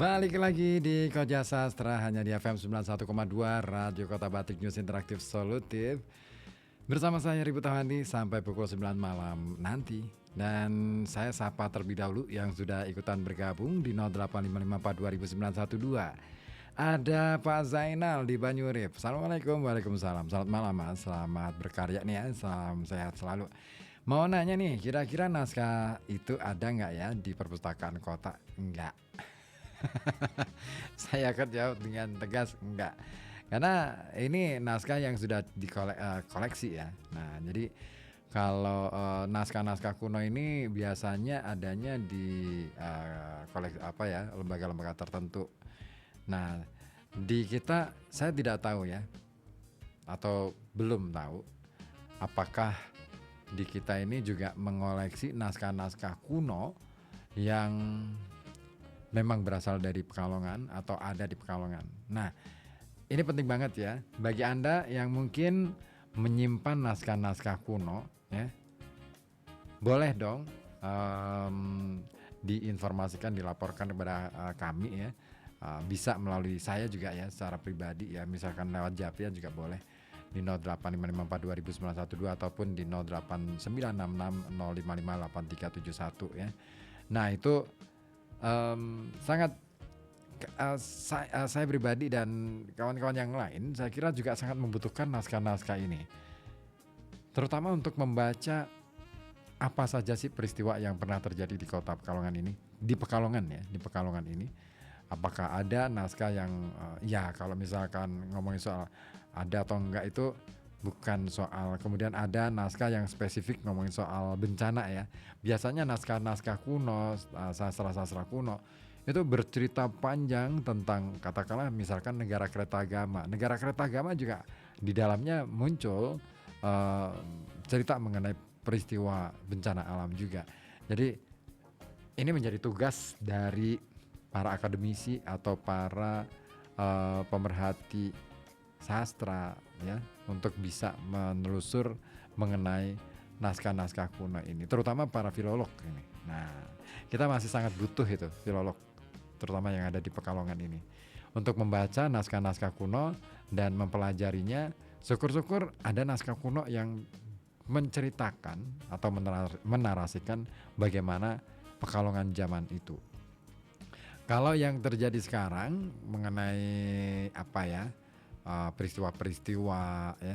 Balik lagi di Koja Sastra hanya di FM 91,2 Radio Kota Batik News Interaktif Solutif. Bersama saya Ribu Tawandi sampai pukul 9 malam nanti. Dan saya sapa terlebih dahulu yang sudah ikutan bergabung di 0855420912. Ada Pak Zainal di Banyurip. Assalamualaikum, waalaikumsalam. Selamat malam Mas, selamat berkarya nih ya, salam sehat selalu. Mau nanya nih, kira-kira naskah itu ada nggak ya di perpustakaan kota? Enggak. Saya akan jawab dengan tegas enggak. Karena ini naskah yang sudah dikoleksi ya. Nah, jadi kalau naskah-naskah kuno ini biasanya adanya di koleksi apa ya, lembaga-lembaga tertentu. Nah, di kita saya tidak tahu ya, atau belum tahu apakah di kita ini juga mengoleksi naskah-naskah kuno yang memang berasal dari Pekalongan atau ada di Pekalongan. Nah, ini penting banget ya bagi Anda yang mungkin menyimpan naskah-naskah kuno ya. Boleh dong diinformasikan, dilaporkan kepada kami ya. Bisa melalui saya juga ya secara pribadi ya, misalkan lewat Japri juga boleh di 0855420912 ataupun di 089660558371 ya. Nah, itu sangat saya pribadi dan kawan-kawan yang lain saya kira juga sangat membutuhkan naskah-naskah ini, terutama untuk membaca apa saja sih peristiwa yang pernah terjadi di kota Pekalongan ini, di Pekalongan ya, di Pekalongan ini. Apakah ada naskah yang ya kalau misalkan ngomongin soal ada atau enggak itu bukan soal, kemudian ada naskah yang spesifik ngomongin soal bencana ya. Biasanya naskah-naskah kuno, sastra-sastra kuno itu bercerita panjang tentang katakanlah misalkan negara Kertagama. Negara Kertagama juga di dalamnya muncul cerita mengenai peristiwa bencana alam juga. Jadi ini menjadi tugas dari para akademisi atau para pemerhati sastra ya, untuk bisa menelusur mengenai naskah-naskah kuno ini, terutama para filolog ini. Nah, kita masih sangat butuh itu filolog, terutama yang ada di Pekalongan ini, untuk membaca naskah-naskah kuno dan mempelajarinya. Syukur-syukur ada naskah kuno yang menceritakan atau menarasikan bagaimana Pekalongan zaman itu. Kalau yang terjadi sekarang mengenai apa ya, peristiwa-peristiwa ya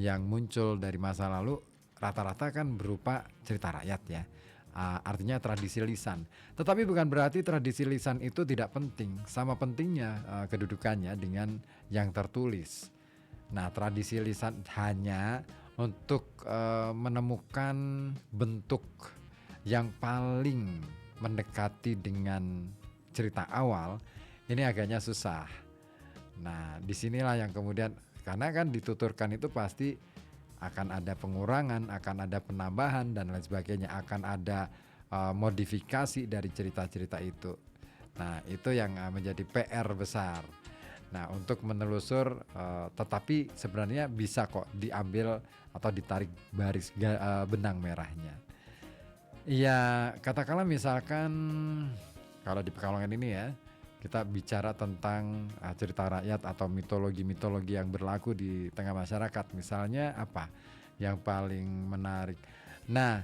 yang muncul dari masa lalu, rata-rata kan berupa cerita rakyat ya, artinya tradisi lisan. Tetapi bukan berarti tradisi lisan itu tidak penting, sama pentingnya kedudukannya dengan yang tertulis. Nah, tradisi lisan hanya untuk menemukan bentuk yang paling mendekati dengan cerita awal ini agaknya susah. Nah, disinilah yang kemudian, karena kan dituturkan itu pasti akan ada pengurangan, akan ada penambahan dan lain sebagainya, akan ada modifikasi dari cerita-cerita itu. Nah, itu yang menjadi PR besar. Nah, untuk menelusur, tetapi sebenarnya bisa kok diambil atau ditarik baris benang merahnya. Ya, katakanlah misalkan kalau di Pekalongan ini ya, kita bicara tentang cerita rakyat atau mitologi-mitologi yang berlaku di tengah masyarakat. Misalnya apa yang paling menarik? Nah,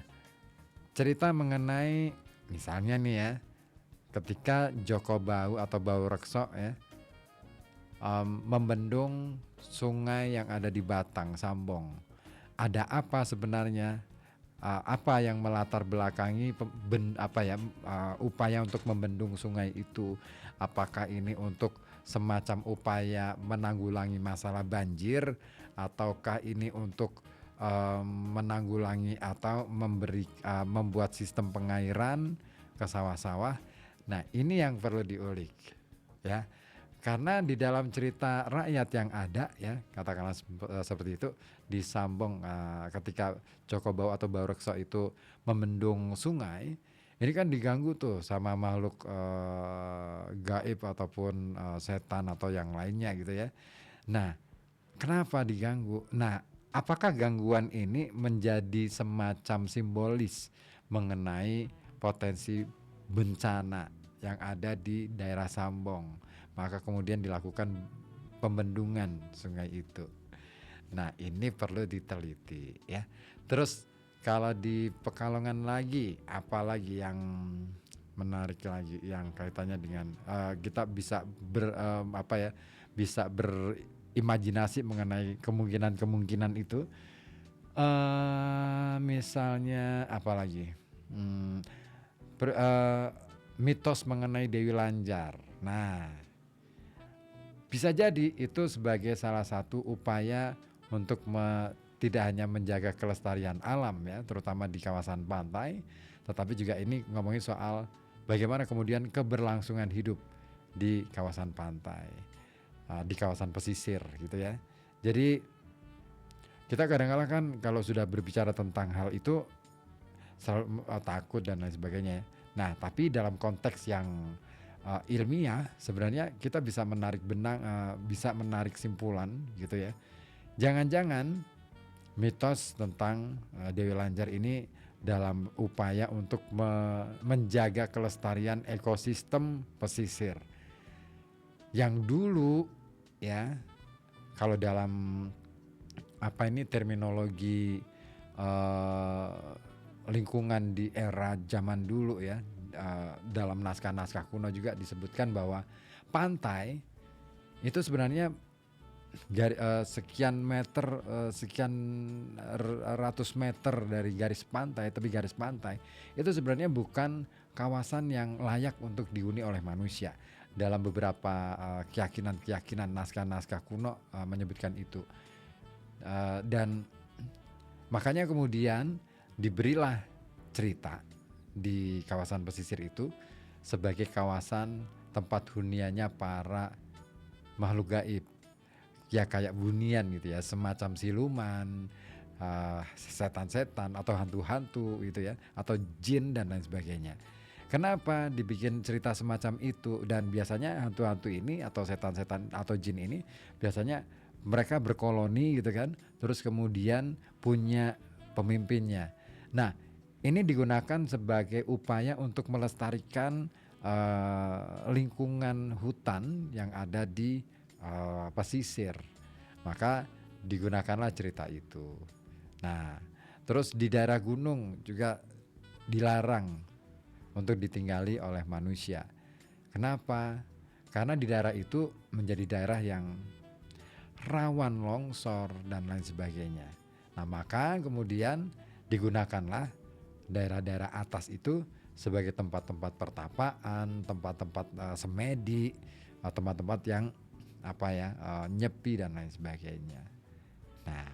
cerita mengenai misalnya nih ya, ketika Joko Bau atau Bau Rekso ya membendung sungai yang ada di Batang, Sambong. Ada apa sebenarnya? Apa yang melatar belakangi upaya untuk membendung sungai itu? Apakah ini untuk semacam upaya menanggulangi masalah banjir, ataukah ini untuk menanggulangi atau membuat sistem pengairan ke sawah-sawah? Nah, ini yang perlu diulik ya. Karena di dalam cerita rakyat yang ada ya, katakanlah seperti itu di Sambong, ketika Joko Bau atau Bau Rekso itu membendung sungai, ini kan diganggu tuh sama makhluk gaib ataupun setan atau yang lainnya gitu ya. Nah, kenapa diganggu? Nah, apakah gangguan ini menjadi semacam simbolis mengenai potensi bencana yang ada di daerah Sambong. Maka kemudian dilakukan pembendungan sungai itu. Nah, ini perlu diteliti ya. Terus kalau di Pekalongan lagi, apalagi yang menarik lagi yang kaitannya dengan kita bisa bisa berimajinasi mengenai kemungkinan-kemungkinan itu. Misalnya apalagi mitos mengenai Dewi Lanjar. Nah, bisa jadi itu sebagai salah satu upaya untuk tidak hanya menjaga kelestarian alam ya, terutama di kawasan pantai, tetapi juga ini ngomongin soal bagaimana kemudian keberlangsungan hidup di kawasan pantai, di kawasan pesisir gitu ya. Jadi kita kadang-kadang kan kalau sudah berbicara tentang hal itu selalu takut dan lain sebagainya. Nah, tapi dalam konteks yang ilmiah sebenarnya kita bisa menarik bisa menarik simpulan gitu ya. Jangan-jangan mitos tentang Dewi Lanjar ini dalam upaya untuk menjaga kelestarian ekosistem pesisir yang dulu ya, kalau dalam terminologi lingkungan di era zaman dulu ya, dalam naskah-naskah kuno juga disebutkan bahwa pantai itu sebenarnya sekian ratus meter dari garis pantai, tapi garis pantai itu sebenarnya bukan kawasan yang layak untuk dihuni oleh manusia. Dalam beberapa keyakinan naskah-naskah kuno menyebutkan itu. Dan makanya kemudian diberilah cerita di kawasan pesisir itu sebagai kawasan tempat huniannya para makhluk gaib ya, kayak bunian gitu ya, semacam siluman, setan-setan atau hantu-hantu gitu ya, atau jin dan lain sebagainya. Kenapa dibikin cerita semacam itu? Dan biasanya hantu-hantu ini atau setan-setan atau jin ini biasanya mereka berkoloni gitu kan, terus kemudian punya pemimpinnya. Nah, ini digunakan sebagai upaya untuk melestarikan lingkungan hutan yang ada di pesisir. Maka digunakanlah cerita itu. Nah, terus di daerah gunung juga dilarang untuk ditinggali oleh manusia. Kenapa? Karena di daerah itu menjadi daerah yang rawan longsor dan lain sebagainya. Nah, maka kemudian digunakanlah daerah-daerah atas itu sebagai tempat-tempat pertapaan, tempat-tempat semedi, tempat-tempat yang nyepi dan lain sebagainya. Nah,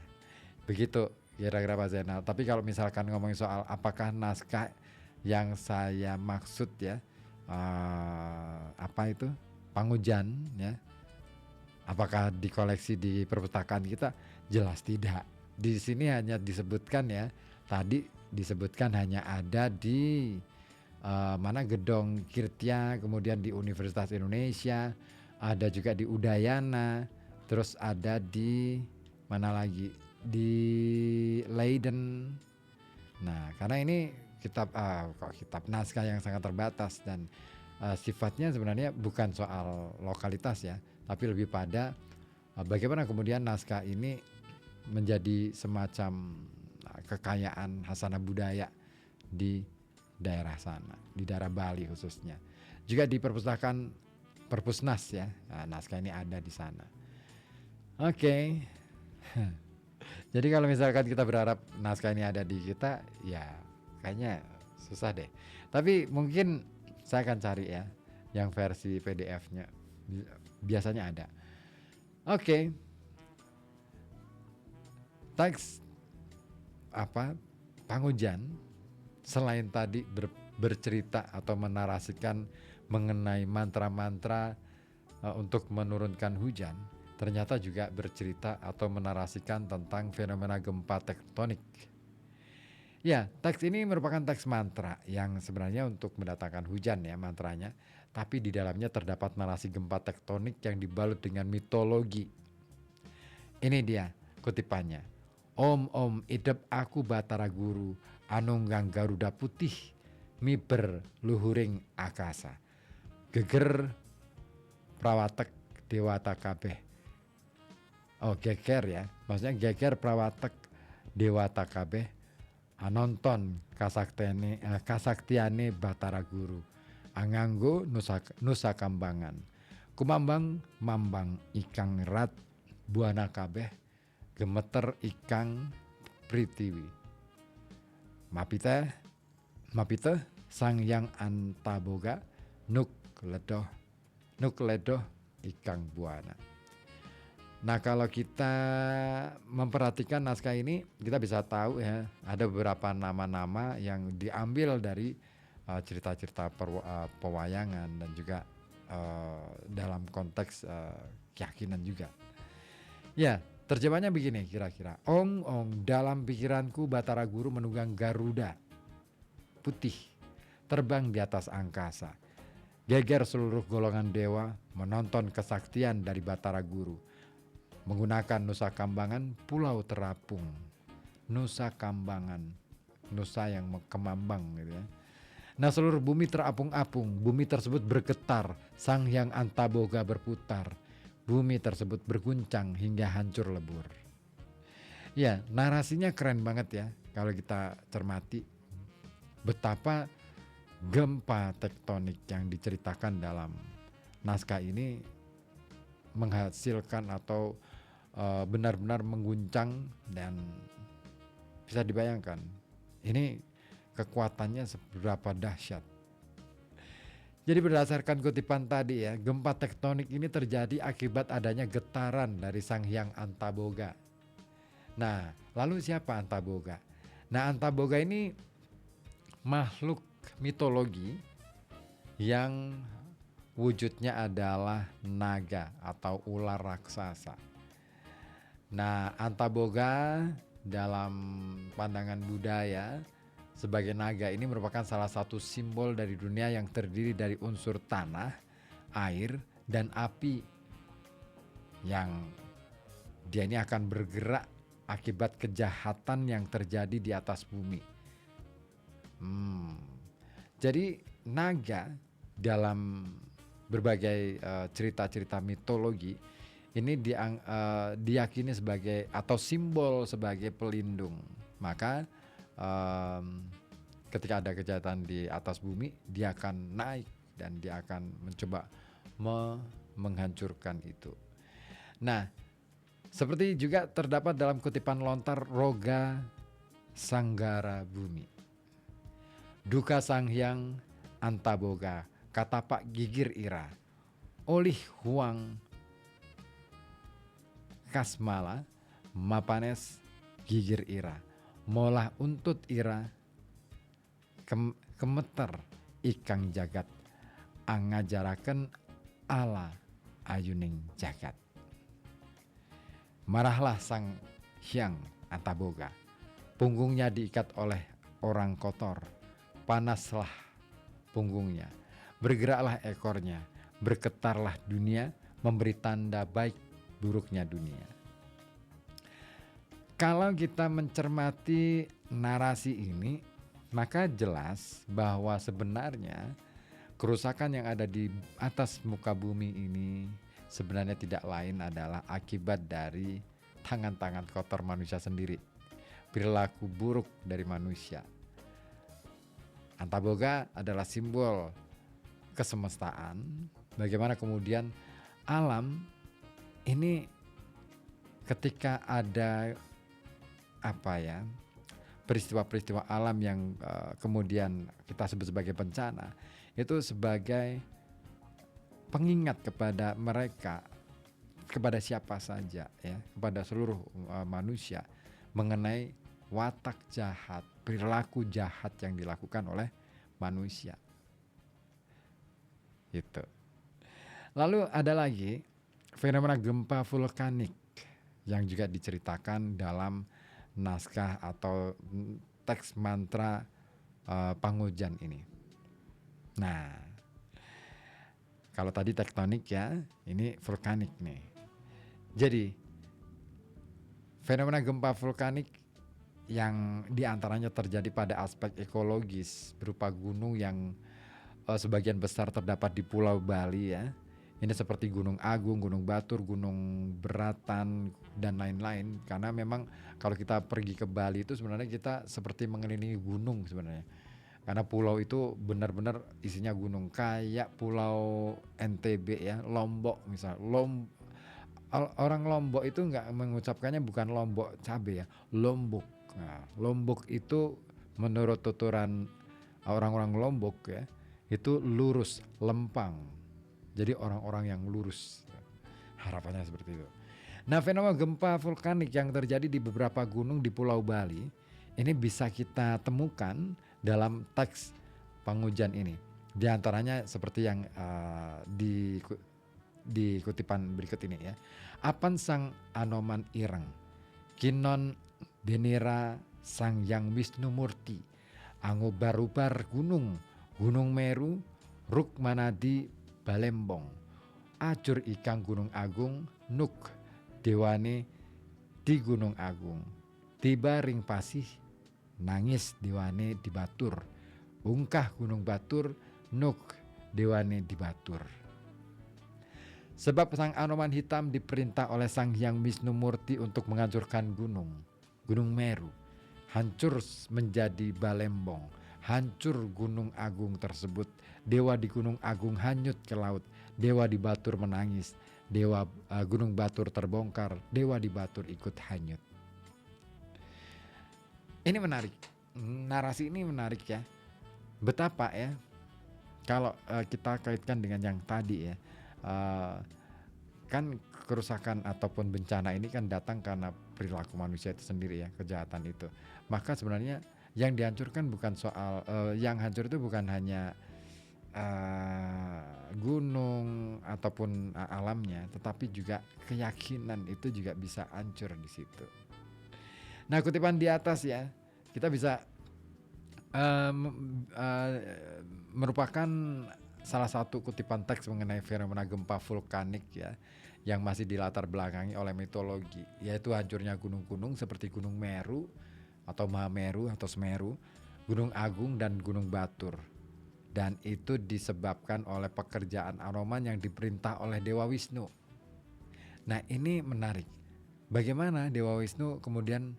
begitu kira-kira Pak Zainal. Tapi kalau misalkan ngomongin soal apakah naskah yang saya maksud ya, Pangujan ya, apakah dikoleksi di perpustakaan kita? Jelas tidak. Di sini hanya disebutkan ya, tadi disebutkan hanya ada di Gedong Kirtia, kemudian di Universitas Indonesia, ada juga di Udayana, terus ada di mana lagi, di Leiden. Nah, karena ini kitab naskah yang sangat terbatas dan sifatnya sebenarnya bukan soal lokalitas ya, tapi lebih pada bagaimana kemudian naskah ini menjadi semacam kekayaan hasanah budaya di daerah sana, di daerah Bali khususnya. Juga di Perpusnas ya, naskah ini ada di sana. Oke. Jadi kalau misalkan kita berharap naskah ini ada di kita, ya kayaknya susah deh. Tapi mungkin saya akan cari ya yang versi PDF-nya. Biasanya ada. Oke. Teks Pangujan selain tadi bercerita atau menarasikan mengenai mantra-mantra untuk menurunkan hujan, ternyata juga bercerita atau menarasikan tentang fenomena gempa tektonik. Ya, teks ini merupakan teks mantra yang sebenarnya untuk mendatangkan hujan ya mantranya, tapi di dalamnya terdapat narasi gempa tektonik yang dibalut dengan mitologi. Ini dia kutipannya. Om idep aku Batara Guru, anunggang Garuda Putih, miber luhuring akasa. geger prawatek dewata kabeh. Oh, geger ya, maksudnya geger prawatek dewata kabeh anonton kasaktiane Batara Guru anganggo nusa kambangan kumambang mambang ikang rat buana kabeh gemeter ikang pritiwi mapite sang yang antaboga nuk ledoh ikang buana. Nah, kalau kita memperhatikan naskah ini, kita bisa tahu ya, ada beberapa nama-nama yang diambil dari cerita-cerita pewayangan dan juga dalam konteks keyakinan juga. Ya, terjemahnya begini kira-kira. Ong dalam pikiranku Batara Guru menunggang Garuda putih terbang di atas angkasa. Geger seluruh golongan dewa menonton kesaktian dari Batara Guru. Menggunakan Nusa Kambangan pulau terapung. Nusa Kambangan, Nusa yang kemambang gitu ya. Nah, seluruh bumi terapung-apung, bumi tersebut bergetar, Sang Hyang Antaboga berputar. Bumi tersebut berguncang hingga hancur lebur. Ya, narasinya keren banget ya kalau kita cermati betapa gempa tektonik yang diceritakan dalam naskah ini menghasilkan atau benar-benar mengguncang, dan bisa dibayangkan ini kekuatannya seberapa dahsyat. Jadi berdasarkan kutipan tadi ya, gempa tektonik ini terjadi akibat adanya getaran dari Sang Hyang Antaboga. Nah, lalu siapa Antaboga? Nah, Antaboga ini makhluk mitologi yang wujudnya adalah naga atau ular raksasa. Nah, Antaboga dalam pandangan budaya sebagai naga ini merupakan salah satu simbol dari dunia yang terdiri dari unsur tanah, air, dan api, yang dia ini akan bergerak akibat kejahatan yang terjadi di atas bumi. Jadi naga dalam berbagai cerita-cerita mitologi ini diyakini sebagai atau simbol sebagai pelindung. Maka ketika ada kejahatan di atas bumi, dia akan naik dan dia akan mencoba menghancurkan itu. Nah, seperti juga terdapat dalam kutipan lontar Roga Sanggara Bumi. Duka Sang Hyang Antaboga, katapak gigir ira, olih huang kasmala, mapanes gigir ira, molah untut ira, kemeter ikang jagat, angajaraken ala ayuning jagat. Marahlah Sang Hyang Antaboga, punggungnya diikat oleh orang kotor, panaslah punggungnya, bergeraklah ekornya, bergetarlah dunia, memberi tanda baik buruknya dunia. Kalau kita mencermati narasi ini, maka jelas bahwa sebenarnya kerusakan yang ada di atas muka bumi ini sebenarnya tidak lain adalah akibat dari tangan-tangan kotor manusia sendiri, perilaku buruk dari manusia. Antaboga adalah simbol kesemestaan, bagaimana kemudian alam ini ketika ada peristiwa-peristiwa alam yang kemudian kita sebut sebagai bencana, itu sebagai pengingat kepada mereka, kepada siapa saja ya, kepada seluruh manusia mengenai watak jahat, perilaku jahat yang dilakukan oleh manusia. Gitu. Lalu ada lagi fenomena gempa vulkanik yang juga diceritakan dalam naskah atau teks mantra Pangujan ini. Nah, kalau tadi tektonik ya, ini vulkanik nih. Jadi fenomena gempa vulkanik yang diantaranya terjadi pada aspek ekologis berupa gunung yang sebagian besar terdapat di Pulau Bali ya. Ini seperti Gunung Agung, Gunung Batur, Gunung Beratan dan lain-lain. Karena memang kalau kita pergi ke Bali itu sebenarnya kita seperti mengelilingi gunung sebenarnya. Karena pulau itu benar-benar isinya gunung, kayak Pulau NTB ya, Lombok misal. Orang Lombok itu nggak mengucapkannya bukan Lombok cabe ya, Lombok. Nah, Lombok itu menurut tuturan orang-orang Lombok ya, itu lurus, lempang. Jadi orang-orang yang lurus. Harapannya seperti itu. Nah, fenomena gempa vulkanik yang terjadi di beberapa gunung di Pulau Bali ini bisa kita temukan dalam teks pengujian ini. Di antaranya seperti yang di kutipan berikut ini ya. Apan sang Anoman ireng, kinon denira sang yang Wisnu Murti, angobarubar gunung, Gunung Meru, Rukmanadi Balembong, ajur ikang Gunung Agung, nuk dewane di Gunung Agung, tiba ring pasih, nangis dewane di Batur, ungkah Gunung Batur, nuk dewane di Batur. Sebab sang Anoman hitam diperintah oleh sang Hyang Wisnu Murti untuk menghancurkan Gunung Meru, hancur menjadi Balembong, hancur Gunung Agung tersebut. Dewa di Gunung Agung hanyut ke laut, dewa di Batur menangis, dewa Gunung Batur terbongkar, dewa di Batur ikut hanyut. Ini menarik, narasi ini menarik ya. Betapa ya, kalau kita kaitkan dengan yang tadi ya, kan kerusakan ataupun bencana ini kan datang karena perilaku manusia itu sendiri ya, kejahatan itu. Maka sebenarnya yang dihancurkan bukan soal yang hancur itu bukan hanya gunung ataupun alamnya, tetapi juga keyakinan itu juga bisa hancur di situ. Nah, kutipan di atas ya, kita bisa merupakan salah satu kutipan teks mengenai fenomena gempa vulkanik ya, yang masih dilatar belakangi oleh mitologi, yaitu hancurnya gunung-gunung seperti Gunung Meru atau Mahameru atau Semeru, Gunung Agung dan Gunung Batur. Dan itu disebabkan oleh pekerjaan Anoman yang diperintah oleh Dewa Wisnu. Nah, ini menarik. Bagaimana Dewa Wisnu kemudian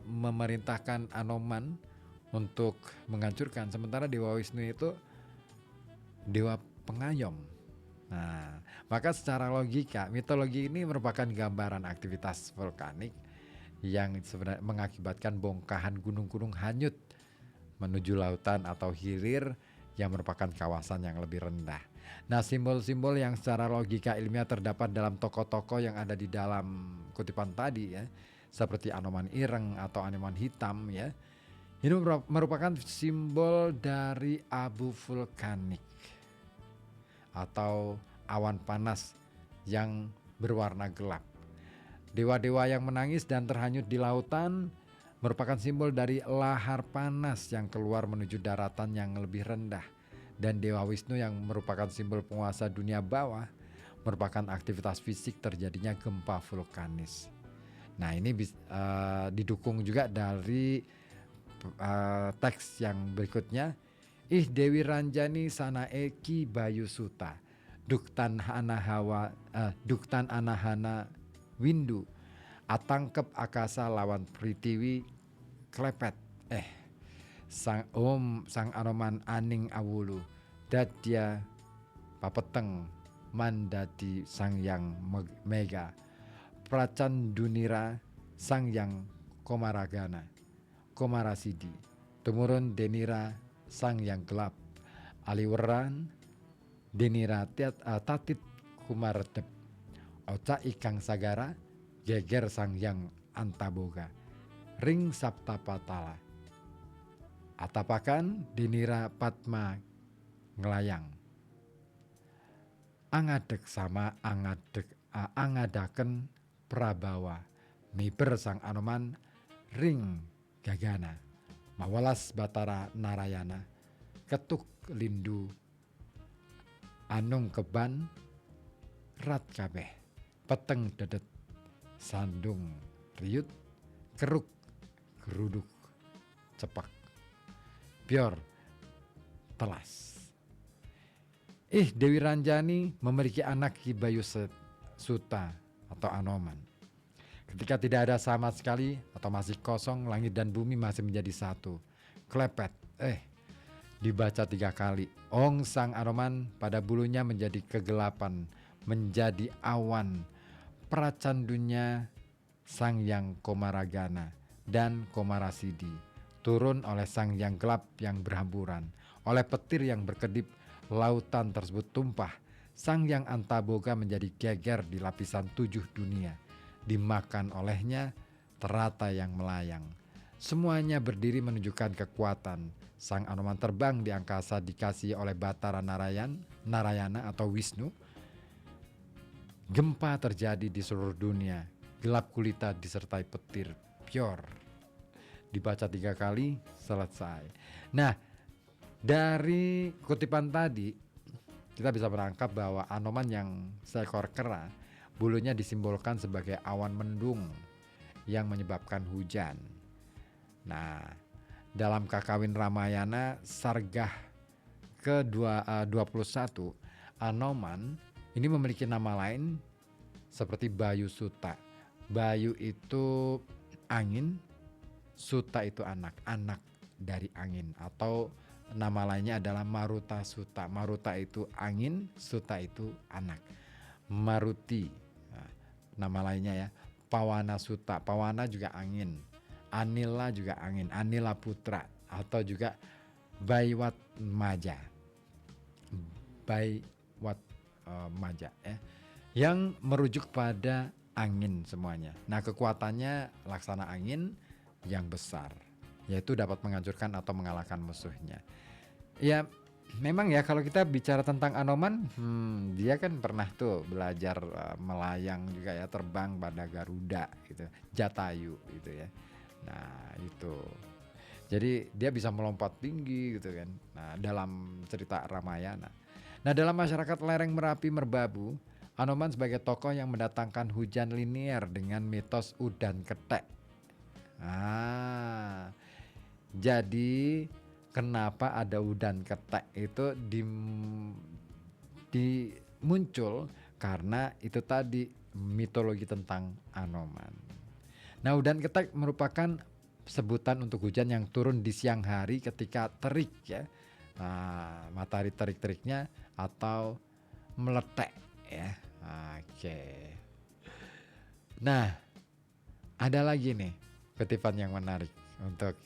memerintahkan Anoman untuk menghancurkan, sementara Dewa Wisnu itu dewa pengayom. Nah, maka secara logika, mitologi ini merupakan gambaran aktivitas vulkanik yang sebenarnya mengakibatkan bongkahan gunung-gunung hanyut menuju lautan atau hilir yang merupakan kawasan yang lebih rendah. Nah, simbol-simbol yang secara logika ilmiah terdapat dalam tokoh-tokoh yang ada di dalam kutipan tadi ya, seperti Anoman ireng atau Anoman hitam ya, ini merupakan simbol dari abu vulkanik atau awan panas yang berwarna gelap. Dewa-dewa yang menangis dan terhanyut di lautan merupakan simbol dari lahar panas yang keluar menuju daratan yang lebih rendah. Dan Dewa Wisnu yang merupakan simbol penguasa dunia bawah merupakan aktivitas fisik terjadinya gempa vulkanis. Nah, ini didukung juga dari teks yang berikutnya. Ih Dewi Ranjani sanae ki Bayu Suta, duktan anahana windu, atangkep akasa lawan pritiwi klepet. Sang Anoman aning awulu, dadya papeteng mandadi sang yang mega, pracandunira sang yang komarasidi, tumurun denira sang yang gelap, aliweran denira tatit kumaredep, oca ikang sagara geger sang yang antaboga, ring saptapatala, atapakan denira patma ngelayang, angadek sama angadaken prabawa, miber sang Anoman ring gagana, mawalas batara narayana, ketuk lindu anung keban rat kabeh, peteng dedet sandung riut, keruk geruduk cepak, pior telas. Dewi Ranjani memiliki anak Ki Bayu Suta atau Anoman. Ketika tidak ada sama sekali atau masih kosong, langit dan bumi masih menjadi satu. Klepet, dibaca 3 kali. Ong sang Anoman pada bulunya menjadi kegelapan, menjadi awan. Pracandunya sang yang Komaragana dan Komarasidi turun oleh sang yang gelap yang berhamburan. Oleh petir yang berkedip, lautan tersebut tumpah. Sang yang Antaboga menjadi geger di lapisan 7 dunia. Dimakan olehnya terata yang melayang. Semuanya berdiri menunjukkan kekuatan. Sang Anoman terbang di angkasa dikasih oleh Batara Narayana atau Wisnu. Gempa terjadi di seluruh dunia. Gelap gulita disertai petir pior. Dibaca 3 kali, selesai. Nah, dari kutipan tadi kita bisa menangkap bahwa Anoman yang seekor kera, bulunya disimbolkan sebagai awan mendung yang menyebabkan hujan. Nah, dalam Kakawin Ramayana Sargah ke-21, Anoman ini memiliki nama lain seperti Bayu Suta. Bayu itu angin, Suta itu anak dari angin, atau nama lainnya adalah Maruta Suta. Maruta itu angin, Suta itu anak. Maruti, nama lainnya ya. Pawana Suta, Pawana juga angin. Anila juga angin, Anila Putra, atau juga Baiwat Maja. Baiwat Maja ya. Yang merujuk pada angin semuanya. Nah, kekuatannya laksana angin yang besar, yaitu dapat menghancurkan atau mengalahkan musuhnya. Ya, memang ya kalau kita bicara tentang Anoman, dia kan pernah tuh belajar melayang juga ya, terbang pada Garuda gitu, Jatayu gitu ya. Nah, itu. Jadi dia bisa melompat tinggi gitu kan. Nah, dalam cerita Ramayana. Nah, dalam masyarakat lereng Merapi Merbabu, Anoman sebagai tokoh yang mendatangkan hujan linier dengan mitos udan ketek. Jadi kenapa ada udan ketek itu muncul karena itu tadi mitologi tentang Anoman. Nah, udan ketek merupakan sebutan untuk hujan yang turun di siang hari ketika terik ya. Nah, matahari terik-teriknya atau meletek ya. Oke. Nah, ada lagi nih kutipan yang menarik untuk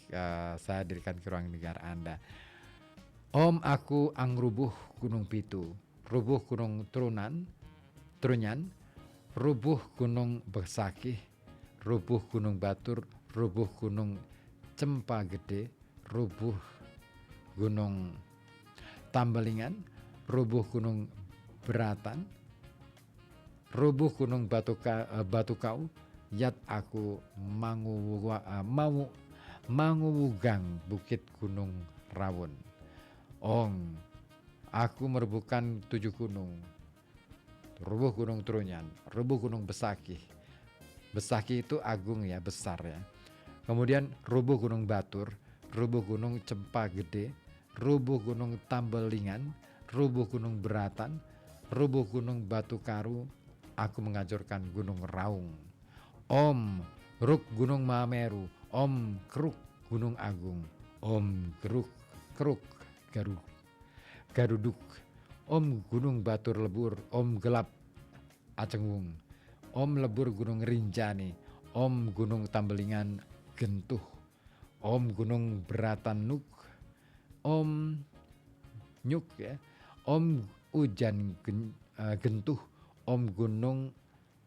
saya hadirkan ke ruang dengar Anda. Om aku angrubuh gunung Pitu, rubuh gunung Trunyan, rubuh gunung Besakih, rubuh gunung Batur, rubuh gunung Cempagede, rubuh gunung Tambelingan, rubuh gunung Beratan, rubuh gunung Batukau, yat aku manguwugang bukit gunung Rawon. Ong, aku merubuhkan 7 gunung. Rubuh gunung Trunyan, rubuh gunung Besakih. Besakih itu agung ya, besar ya. Kemudian rubuh gunung Batur, rubuh gunung Cempagede, rubuh gunung Tambelingan, rubuh gunung Beratan, rubuh gunung Batukaru. Aku menghancurkan gunung Raung. Om Ruk gunung Mahameru, Om Kruk gunung Agung, Om Kruk Garuduk, Om gunung Batur Lebur, Om Gelap Acengung, Om Lebur gunung Rinjani, Om gunung Tambelingan Gentuh, Om gunung Beratan Nuk, Om Nyuk ya, Om Ujan Gentuh, Om gunung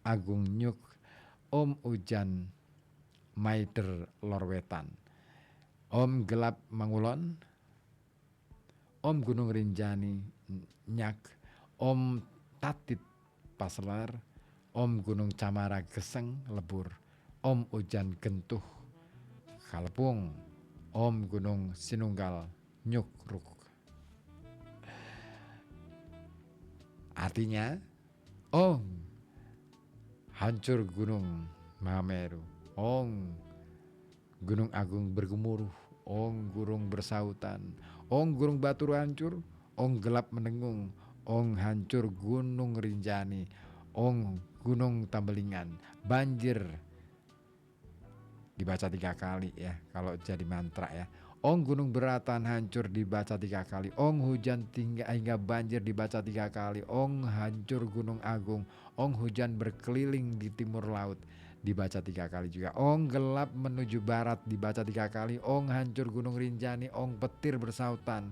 Agung Nyuk, Om Ujan Maider Lorwetan, Om Gelap Mangulon, Om Gunung Rinjani Nyak, Om Tatit Pasler, Om Gunung Camara Geseng Lebur, Om Ujan Gentuh Kalpung, Om Gunung Sinunggal Nyukruk. Artinya, Om hancur gunung Mahameru, Ong gunung agung bergemuruh, ong gurung bersautan, ong gurung batu hancur, ong gelap mendengung, ong hancur gunung Rinjani, ong gunung Tambelingan, banjir dibaca 3 kali ya kalau jadi mantra ya. Ong gunung beratan hancur dibaca 3 kali. Ong hujan hingga banjir dibaca 3 kali. Ong hancur gunung agung. Ong hujan berkeliling di timur laut dibaca 3 kali juga. Ong gelap menuju barat dibaca 3 kali. Ong hancur gunung Rinjani. Ong petir bersautan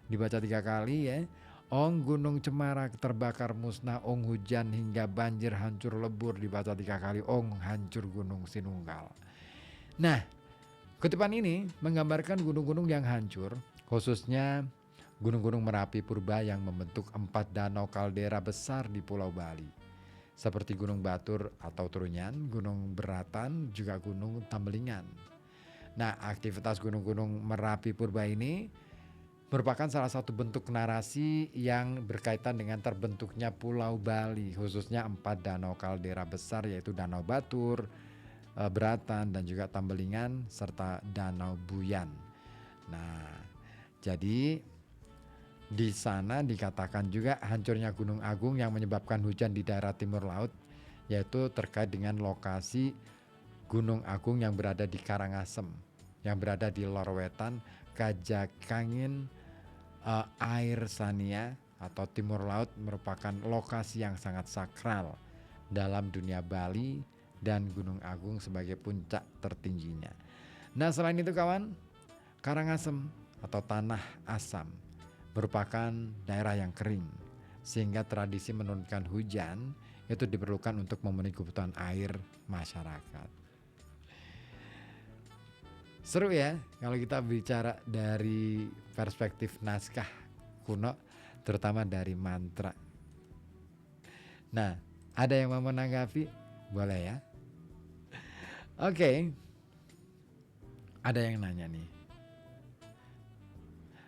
dibaca 3 kali ya. Ong gunung Cemara terbakar musnah. Ong hujan hingga banjir hancur lebur dibaca 3 kali. Ong hancur gunung Sinunggal. Nah, kutipan ini menggambarkan gunung-gunung yang hancur, khususnya gunung-gunung Merapi Purba yang membentuk 4 danau kaldera besar di Pulau Bali. Seperti Gunung Batur atau Trunyan, Gunung Beratan, juga Gunung Tambelingan. Nah, aktivitas gunung-gunung Merapi Purba ini merupakan salah satu bentuk narasi yang berkaitan dengan terbentuknya Pulau Bali, khususnya 4 danau kaldera besar yaitu Danau Batur, Beratan, dan juga Tambelingan, serta Danau Buyan. Nah, jadi di sana dikatakan juga hancurnya Gunung Agung yang menyebabkan hujan di daerah timur laut, yaitu terkait dengan lokasi Gunung Agung yang berada di Karangasem, yang berada di Lorwetan, Kajakangin, Air Sania atau timur laut, merupakan lokasi yang sangat sakral dalam dunia Bali dan Gunung Agung sebagai puncak tertingginya. Nah, selain itu kawan, Karangasem atau tanah asam merupakan daerah yang kering, sehingga tradisi menurunkan hujan itu diperlukan untuk memenuhi kebutuhan air masyarakat. Seru ya kalau kita bicara dari perspektif naskah kuno, terutama dari mantra. Nah, ada yang mau menanggapi? Boleh ya. Oke. Ada yang nanya nih.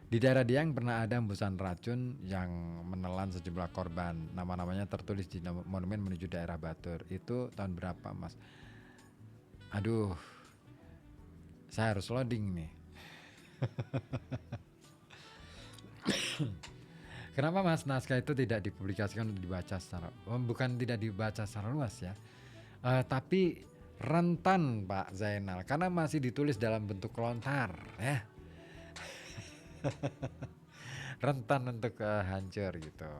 Di daerah Dieng pernah ada hembusan racun yang menelan sejumlah korban. Nama-namanya tertulis di monumen menuju daerah Batur. Itu tahun berapa, Mas? Aduh, saya harus loading nih. Kenapa Mas naskah itu tidak dipublikasikan untuk dibaca secara, bukan tidak dibaca secara luas ya, tapi rentan Pak Zainal, karena masih ditulis dalam bentuk lontar ya. Rentan untuk hancur gitu.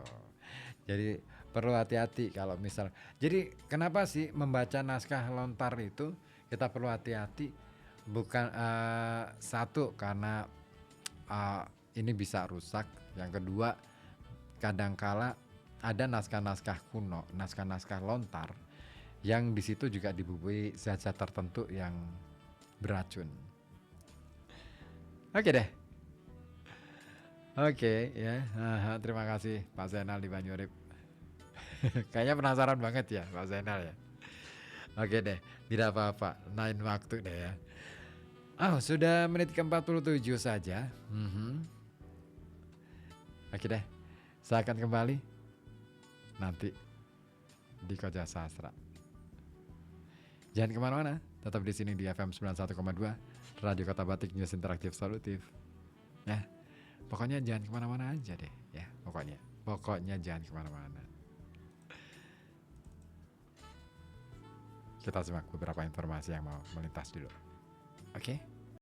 Jadi perlu hati-hati kalau misal. Jadi kenapa sih membaca naskah lontar itu kita perlu hati-hati? Bukan satu karena ini bisa rusak. Yang kedua, kadangkala ada naskah-naskah kuno, naskah-naskah lontar yang di situ juga dibubuhi zat-zat tertentu yang beracun. Oke deh. Oke ya, terima kasih Pak Zainal di Banyurip. Kayaknya penasaran banget ya Pak Zainal ya. Oke deh, tidak apa-apa, lain waktu deh ya. Sudah menit ke-47 saja. Oke deh, saya akan kembali nanti di Koja Sastra. Jangan kemana-mana, tetap di sini di FM 91,2 Radio Kota Batik, News Interaktif Solutif. Ya, pokoknya jangan kemana-mana aja deh ya, pokoknya jangan kemana-mana. Kita simak beberapa informasi yang mau melintas dulu. Oke.